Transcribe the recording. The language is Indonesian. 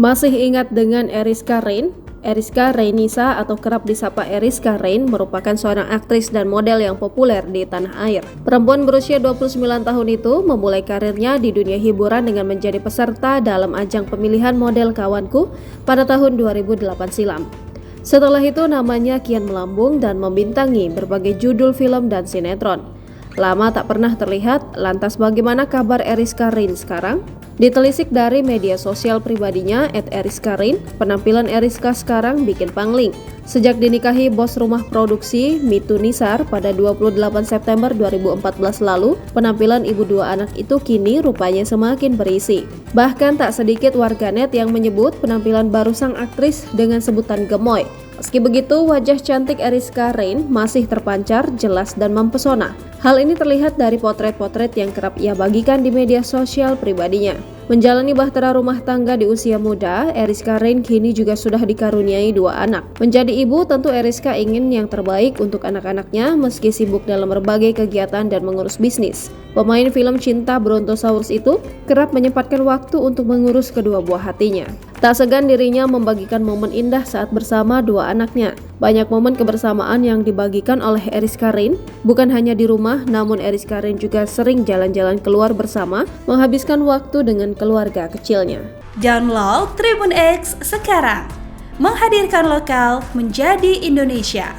Masih ingat dengan Eriska Rein? Eriska Reinisa atau kerap disapa Eriska Rein merupakan seorang aktris dan model yang populer di tanah air. Perempuan berusia 29 tahun itu memulai karirnya di dunia hiburan dengan menjadi peserta dalam ajang pemilihan model Kawanku pada tahun 2008 silam. Setelah itu namanya kian melambung dan membintangi berbagai judul film dan sinetron. Lama tak pernah terlihat, lantas bagaimana kabar Eriska Rein sekarang? Ditelisik dari media sosial pribadinya @eriskarein, penampilan Eriska sekarang bikin pangling. Sejak dinikahi bos rumah produksi Mitu Nisar pada 28 September 2014 lalu, penampilan ibu dua anak itu kini rupanya semakin berisi. Bahkan tak sedikit warganet yang menyebut penampilan baru sang aktris dengan sebutan gemoy. Meski begitu, wajah cantik Eriska Rein masih terpancar, jelas dan mempesona. Hal ini terlihat dari potret-potret yang kerap ia bagikan di media sosial pribadinya. Menjalani bahtera rumah tangga di usia muda, Eriska Rein kini juga sudah dikaruniai 2 anak. Menjadi ibu, tentu Eriska ingin yang terbaik untuk anak-anaknya meski sibuk dalam berbagai kegiatan dan mengurus bisnis. Pemain film cinta Brontosaurus itu kerap menyempatkan waktu untuk mengurus kedua buah hatinya. Tak segan dirinya membagikan momen indah saat bersama 2 anaknya. Banyak momen kebersamaan yang dibagikan oleh Eriska Rein, bukan hanya di rumah, namun Eriska Rein juga sering jalan-jalan keluar bersama, menghabiskan waktu dengan keluarga kecilnya. Download Tribun X sekarang, menghadirkan lokal menjadi Indonesia.